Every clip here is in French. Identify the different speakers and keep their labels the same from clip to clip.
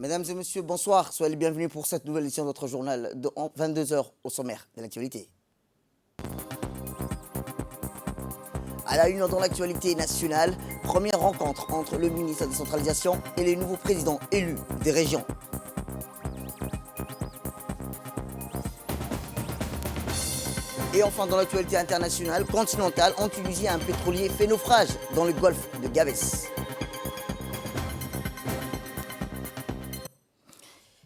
Speaker 1: Mesdames et messieurs, bonsoir. Soyez les bienvenus pour cette nouvelle édition de notre journal de 22 heures au sommaire de l'actualité. À la une dans l'actualité nationale, première rencontre entre le ministre de la décentralisation et les nouveaux présidents élus des régions. Et enfin dans l'actualité internationale, continentale, en Tunisie, un pétrolier fait naufrage dans le golfe de Gabès.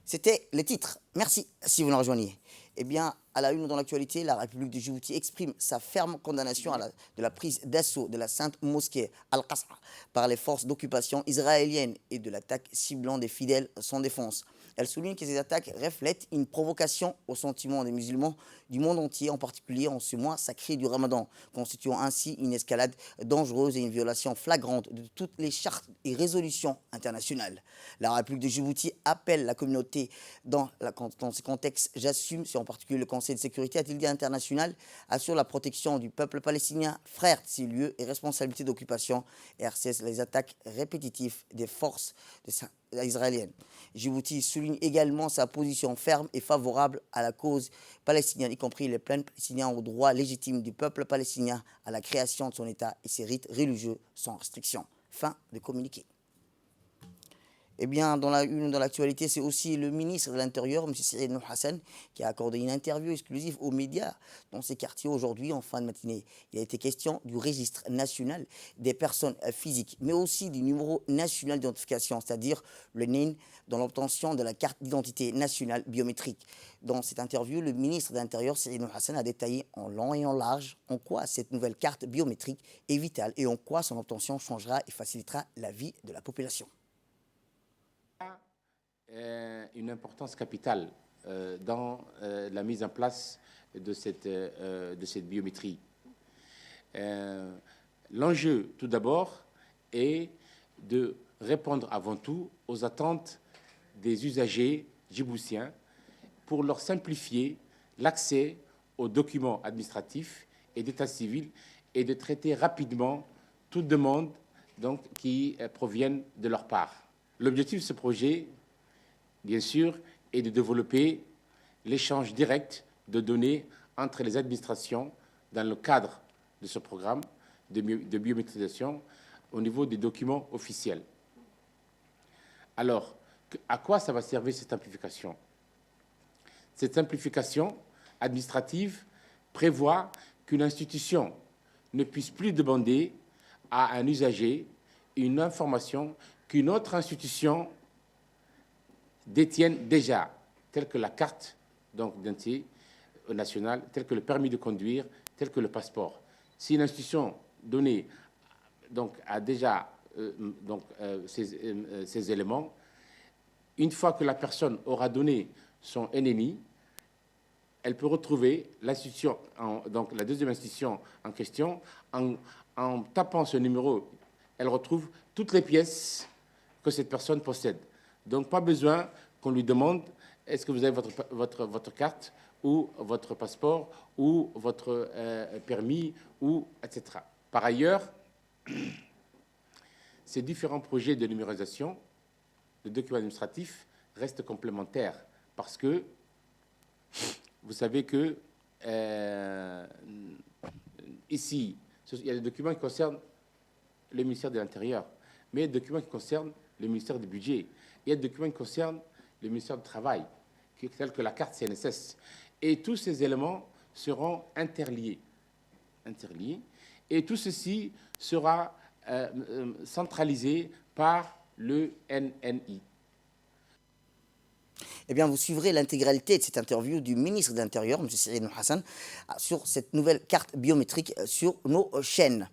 Speaker 1: C'était les titres. Merci si vous nous rejoignez. Eh bien, à la une dans l'actualité, la République de Djibouti exprime sa ferme condamnation de la prise d'assaut de la sainte mosquée Al-Qas'a par les forces d'occupation israéliennes et de l'attaque ciblant des fidèles sans défense. Elle souligne que ces attaques reflètent une provocation au sentiment des musulmans du monde entier, en particulier en ce mois sacré du Ramadan, constituant ainsi une escalade dangereuse et une violation flagrante de toutes les chartes et résolutions internationales. La République de Djibouti appelle la communauté dans ce contexte, j'assume, c'est en particulier le Conseil de sécurité, a-t-il dit international, assure la protection du peuple palestinien, frère de ces lieux et responsabilité d'occupation, et RCS les attaques répétitives des forces israéliennes. Djibouti souligne également sa position ferme et favorable à la cause palestinienne, y compris les plaintes palestiniens aux droits légitimes du peuple palestinien à la création de son État et ses rites religieux sans restriction. Fin de communiqué. Eh bien, dans l'actualité, c'est aussi le ministre de l'Intérieur, M. Saïd Nour Hassan, qui a accordé une interview exclusive aux médias dans ces quartiers aujourd'hui, en fin de matinée. Il a été question du registre national des personnes physiques, mais aussi du numéro national d'identification, c'est-à-dire le NIN, dans l'obtention de la carte d'identité nationale biométrique. Dans cette interview, le ministre de l'Intérieur, Saïd Nour Hassan, a détaillé en long et en large en quoi cette nouvelle carte biométrique est vitale et en quoi son obtention changera et facilitera la vie de la population.
Speaker 2: Une importance capitale dans la mise en place de cette biométrie. L'enjeu, tout d'abord, est de répondre avant tout aux attentes des usagers djiboutiens pour leur simplifier l'accès aux documents administratifs et d'état civil et de traiter rapidement toute demande qui proviennent de leur part. L'objectif de ce projet, bien sûr, est de développer l'échange direct de données entre les administrations dans le cadre de ce programme de biométrisation au niveau des documents officiels. Alors, à quoi ça va servir cette simplification? Cette simplification administrative prévoit qu'une institution ne puisse plus demander à un usager une information qu'une autre institution détiennent déjà, telle que la carte d'identité nationale, telle que le permis de conduire, tel que le passeport. Si une institution donnée a déjà ces éléments, une fois que la personne aura donné son ennemi, elle peut retrouver l'institution, la deuxième institution en question, en tapant ce numéro, elle retrouve toutes les pièces que cette personne possède. Donc, pas besoin qu'on lui demande est-ce que vous avez votre carte ou votre passeport ou votre permis, etc. Par ailleurs, ces différents projets de numérisation de documents administratifs restent complémentaires parce que vous savez que ici, il y a des documents qui concernent le ministère de l'Intérieur, mais il y a des documents qui concernent le ministère du Budget. Il y a des documents qui concernent le ministère du Travail, tels que la carte CNSS. Et tous ces éléments seront interliés. Et tout ceci sera centralisé par le NNI.
Speaker 1: Eh bien, vous suivrez l'intégralité de cette interview du ministre de l'Intérieur, M. Saïd Nour Hassan, sur cette nouvelle carte biométrique sur nos chaînes.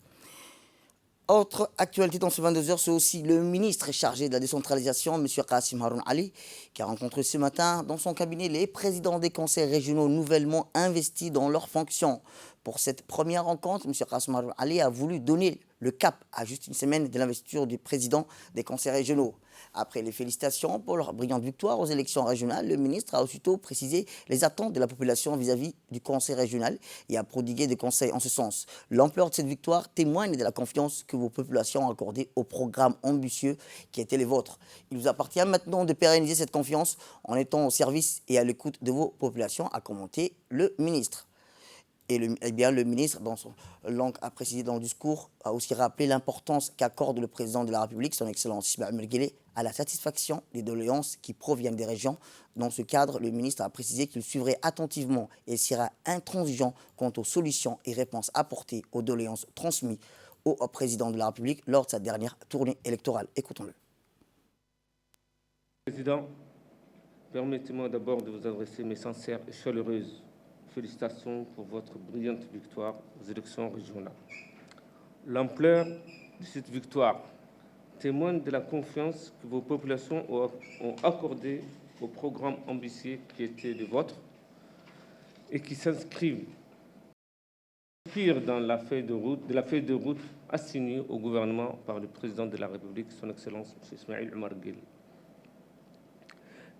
Speaker 1: Autre actualité dans ce 22 heures, c'est aussi le ministre chargé de la décentralisation, M. Qassim Haroun Ali, qui a rencontré ce matin dans son cabinet les présidents des conseils régionaux nouvellement investis dans leurs fonctions Pour cette première rencontre, M. Qasem Ali a voulu donner le cap à juste une semaine de l'investiture du président des conseils régionaux. Après les félicitations pour leur brillante victoire aux élections régionales, le ministre a aussitôt précisé les attentes de la population vis-à-vis du conseil régional et a prodigué des conseils en ce sens. L'ampleur de cette victoire témoigne de la confiance que vos populations ont accordée au programme ambitieux qui était les vôtres. Il vous appartient maintenant de pérenniser cette confiance en étant au service et à l'écoute de vos populations, a commenté le ministre. Et le ministre, dans son langue, a précisé dans le discours, a aussi rappelé l'importance qu'accorde le président de la République, son Excellence Ismaël Merguele, à la satisfaction des doléances qui proviennent des régions. Dans ce cadre, le ministre a précisé qu'il suivrait attentivement et sera intransigeant quant aux solutions et réponses apportées aux doléances transmises au président de la République lors de sa dernière tournée électorale. Écoutons-le.
Speaker 3: Président, permettez-moi d'abord de vous adresser mes sincères et chaleureuses félicitations pour votre brillante victoire aux élections régionales. L'ampleur de cette victoire témoigne de la confiance que vos populations ont accordée au programme ambitieux qui était le vôtre et qui s'inscrivent dans la feuille de route assignée au gouvernement par le président de la République, son Excellence M. Ismaël Omar Guelleh.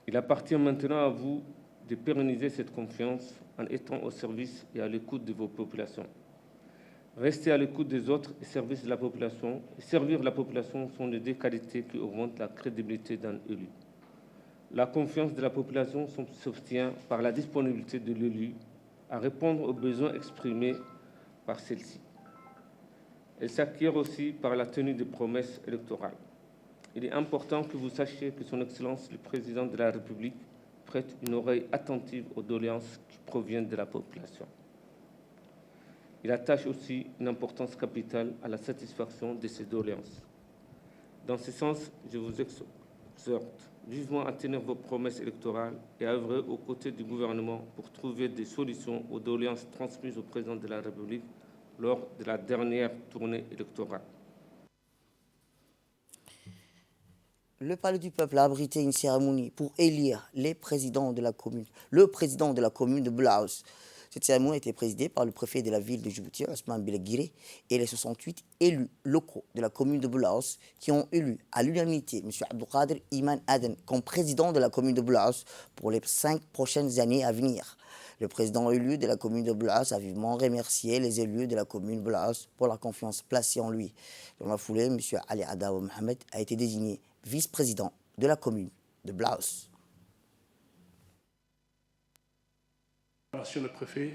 Speaker 3: Il appartient maintenant à vous de pérenniser cette confiance en étant au service et à l'écoute de vos populations. Rester à l'écoute des autres et servir la population sont les deux qualités qui augmentent la crédibilité d'un élu. La confiance de la population s'obtient par la disponibilité de l'élu à répondre aux besoins exprimés par celle-ci. Elle s'acquiert aussi par la tenue de promesses électorales. Il est important que vous sachiez que son Excellence, le Président de la République, prête une oreille attentive aux doléances qui proviennent de la population. Il attache aussi une importance capitale à la satisfaction de ces doléances. Dans ce sens, je vous exhorte vivement à tenir vos promesses électorales et à œuvrer aux côtés du gouvernement pour trouver des solutions aux doléances transmises au Président de la République lors de la dernière tournée électorale.
Speaker 1: Le Palais du Peuple a abrité une cérémonie pour élire le président de la commune de Blaus. Cette cérémonie a été présidée par le préfet de la ville de Djibouti, Ousmane Belguiré, et les 68 élus locaux de la commune de Blaus qui ont élu à l'unanimité M. Abdelkader Iman Aden comme président de la commune de Blaus pour les 5 prochaines années à venir. Le président élu de la commune de Blaus a vivement remercié les élus de la commune de Blaus pour la confiance placée en lui. Dans la foulée, M. Ali Adaou Mohamed a été désigné vice-président de la commune de Blaus.
Speaker 4: Monsieur le préfet,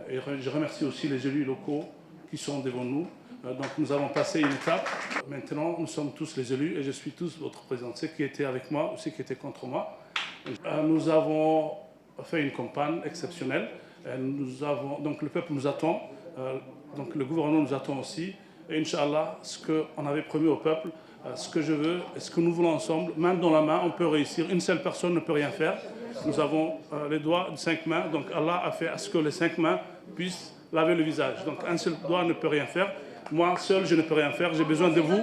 Speaker 4: et je remercie aussi les élus locaux qui sont devant nous. Donc nous avons passé une étape. Maintenant, nous sommes tous les élus et je suis tous votre président. Ceux qui étaient avec moi ou ceux qui étaient contre moi. Nous avons fait une campagne exceptionnelle. Donc le peuple nous attend, donc le gouvernement nous attend aussi. Et Inch'Allah, ce qu'on avait promis au peuple, ce que je veux et ce que nous voulons ensemble, main dans la main, on peut réussir. Une seule personne ne peut rien faire. Nous avons les doigts de 5 mains, donc Allah a fait à ce que les 5 mains puissent laver le visage. Donc un seul doigt ne peut rien faire. Moi seul, je ne peux rien faire. J'ai besoin de vous,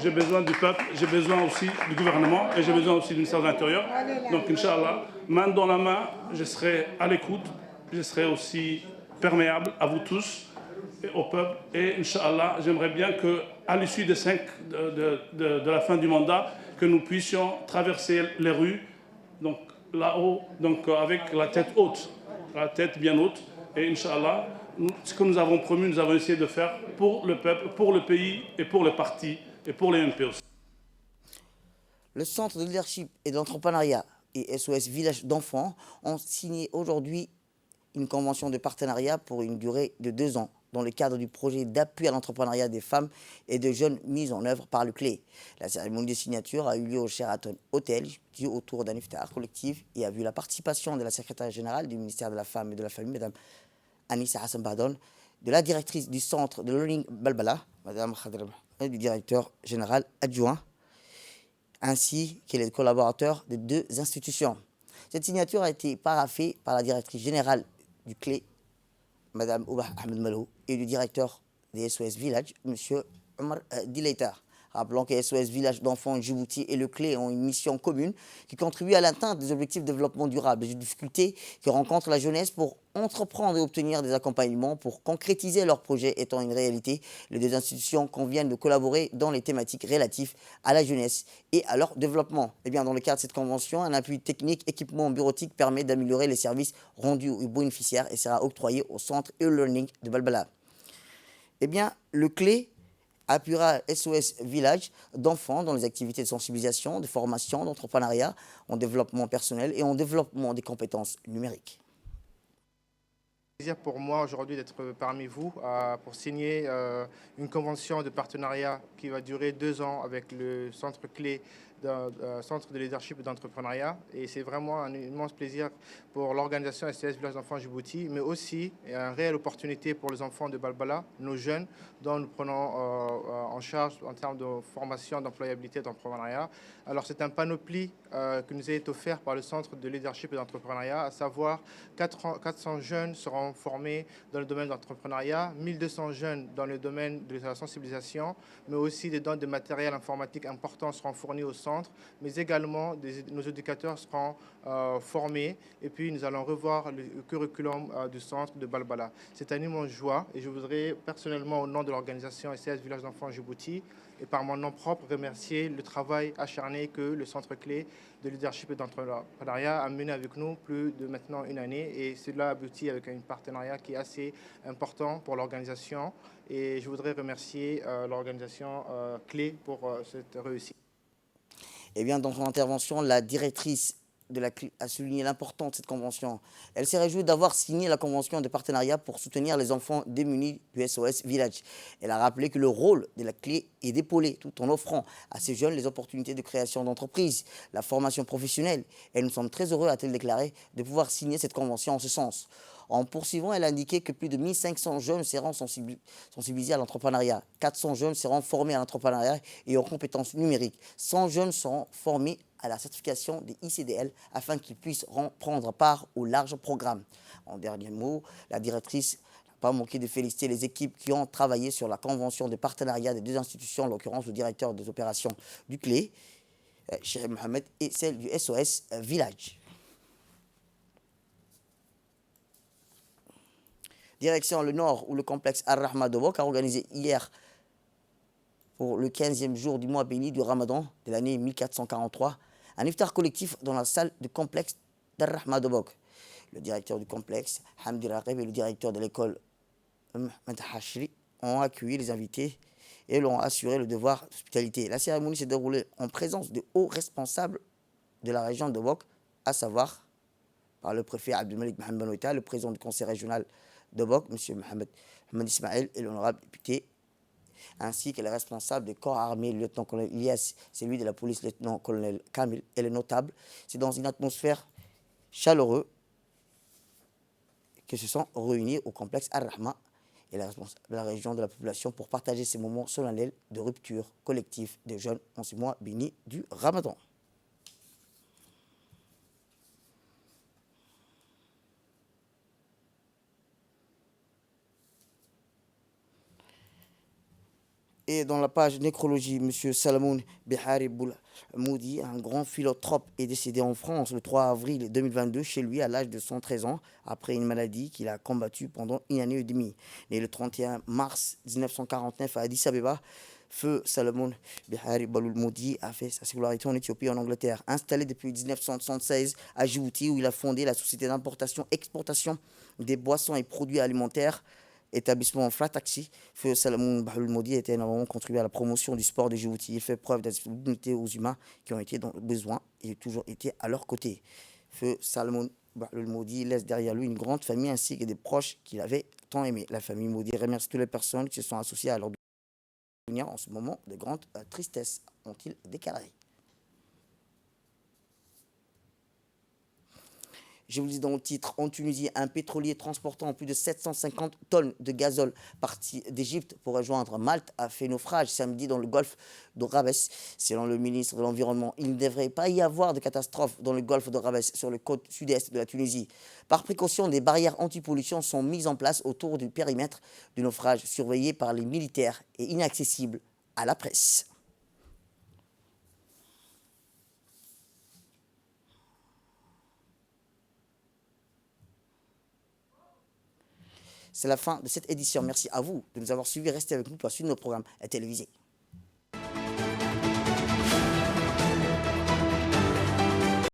Speaker 4: j'ai besoin du peuple, j'ai besoin aussi du gouvernement et j'ai besoin aussi du ministère de l'Intérieur. Donc Inch'Allah, main dans la main, je serai à l'écoute, je serai aussi perméable à vous tous et au peuple. Et Inch'Allah, j'aimerais bien qu'à l'issue de la fin du mandat, que nous puissions traverser les rues, donc là-haut, donc avec la tête haute, la tête bien haute. Et Inch'Allah, ce que nous avons promis, nous avons essayé de faire pour le peuple, pour le pays et pour le parti et pour les MP aussi.
Speaker 1: Le Centre de leadership et d'entrepreneuriat et SOS Village d'enfants ont signé aujourd'hui une convention de partenariat pour une durée de 2 ans dans le cadre du projet d'appui à l'entrepreneuriat des femmes et de jeunes mis en œuvre par le CLE. La cérémonie de signature a eu lieu au Sheraton Hotel autour d'un iftar collectif et a vu la participation de la secrétaire générale du ministère de la Femme et de la Famille, Mme Anissa Hassan Badon, de la directrice du centre de learning Balbala, Mme Khadra, et du directeur général adjoint, ainsi que les collaborateurs des 2 institutions. Cette signature a été paraphée par la directrice générale du CLE, Mme Oubah Ahmed Malou, et le directeur des SOS Village, M. Omar Dileiter. Rappelons que SOS Village d'enfants Djibouti et le CLE ont une mission commune qui contribue à l'atteinte des objectifs de développement durable. Les difficultés que rencontre la jeunesse pour entreprendre et obtenir des accompagnements pour concrétiser leurs projets étant une réalité, les deux institutions conviennent de collaborer dans les thématiques relatives à la jeunesse et à leur développement. Eh bien, dans le cadre de cette convention, un appui technique, équipement bureautique permet d'améliorer les services rendus aux bénéficiaires et sera octroyé au centre e-learning de Balbala. Eh bien, le CLE appuiera SOS Village d'enfants dans les activités de sensibilisation, de formation, d'entrepreneuriat, en développement personnel et en développement des compétences numériques.
Speaker 5: Plaisir pour moi aujourd'hui d'être parmi vous pour signer une convention de partenariat qui va durer 2 ans avec le centre CLE, centre de leadership et d'entrepreneuriat. Et c'est vraiment un immense plaisir pour l'organisation SOS Village d'enfants Djibouti, mais aussi une réelle opportunité pour les enfants de Balbala, nos jeunes, dont nous prenons en charge en termes de formation, d'employabilité, d'entrepreneuriat. Alors c'est un panoplie qui nous est offert par le centre de leadership et d'entrepreneuriat, à savoir 400 jeunes seront formés dans le domaine de l'entrepreneuriat, 1200 jeunes dans le domaine de la sensibilisation, mais aussi des dons de matériel informatique importants seront fournis au centre, mais également nos éducateurs seront formés et puis nous allons revoir le curriculum du centre de Balbala. C'est un immense joie et je voudrais personnellement, au nom de l'organisation SOS Village d'enfants Djibouti et par mon nom propre, remercier le travail acharné que le centre CLE de leadership et d'entrepreneuriat a mené avec nous plus de maintenant 1 année et cela aboutit avec un partenariat qui est assez important pour l'organisation et je voudrais remercier l'organisation CLE pour cette réussite.
Speaker 1: Eh bien, dans son intervention, la directrice de la CLE a souligné l'importance de cette convention. Elle s'est réjouie d'avoir signé la convention de partenariat pour soutenir les enfants démunis du SOS Village. Elle a rappelé que le rôle de la CLE est d'épauler tout en offrant à ces jeunes les opportunités de création d'entreprise, la formation professionnelle. Et nous sommes très heureux, a-t-elle déclaré, de pouvoir signer cette convention en ce sens. En poursuivant, elle a indiqué que plus de 1500 jeunes seront sensibilisés à l'entrepreneuriat. 400 jeunes seront formés à l'entrepreneuriat et aux compétences numériques. 100 jeunes seront formés à la certification des ICDL afin qu'ils puissent prendre part au large programme. En dernier mot, la directrice n'a pas manqué de féliciter les équipes qui ont travaillé sur la convention de partenariat des deux institutions, en l'occurrence le directeur des opérations du CLE, Cheikh Mohamed, et celle du SOS Village. Direction le Nord, où le complexe Ar-Rahma de Bok a organisé hier, pour le 15e jour du mois béni du Ramadan de l'année 1443, un iftar collectif dans la salle du complexe d'Ar-Rahma de Bok. Le directeur du complexe, Hamdi Raqib, et le directeur de l'école, Ahmed Hashri, ont accueilli les invités et leur ont assuré le devoir d'hospitalité. La cérémonie s'est déroulée en présence de hauts responsables de la région de Bok, à savoir par le préfet Abdelmalik Mohamed Noïta, le président du conseil régional de Bok, M. Mohamed Ismaël, et l'honorable député, ainsi que les responsables des corps armés, le lieutenant-colonel Ilyas, celui de la police, le lieutenant-colonel Kamil, et les notables. C'est dans une atmosphère chaleureuse que se sont réunis au complexe Ar-Rahma et les responsables de la région de la population pour partager ces moments solennels de rupture collective des jeunes en ce mois béni du Ramadan. Et dans la page nécrologie, M. Salamoun Bihari Boulmoudi, un grand philanthrope, est décédé en France le 3 avril 2022 chez lui à l'âge de 113 ans après une maladie qu'il a combattue pendant 1 année et demie. Né le 31 mars 1949 à Addis Abeba, Feu Salamoun Bihari Boulmoudi a fait sa scolarité en Éthiopie et en Angleterre. Installé depuis 1976 à Djibouti où il a fondé la société d'importation-exportation des boissons et produits alimentaires, établissement Flataxi, Feu Salamoun Boulmoudi a énormément contribué à la promotion du sport de Djibouti. Il fait preuve d'unité aux humains qui ont été dans le besoin et toujours été à leur côté. Feu Salamoun Boulmoudi laisse derrière lui une grande famille ainsi que des proches qu'il avait tant aimés. La famille Moudi remercie toutes les personnes qui se sont associées à leur devenir en ce moment de grande tristesse, ont-ils déclaré. Je vous dis dans le titre, en Tunisie, un pétrolier transportant plus de 750 tonnes de gazole parti d'Égypte pour rejoindre Malte a fait naufrage samedi dans le golfe de Rabès. Selon le ministre de l'Environnement, il ne devrait pas y avoir de catastrophe dans le golfe de Rabès sur le côte sud-est de la Tunisie. Par précaution, des barrières anti-pollution sont mises en place autour du périmètre du naufrage, surveillé par les militaires et inaccessible à la presse. C'est la fin de cette édition. Merci à vous de nous avoir suivis. Restez avec nous pour suivre nos programmes télévisés.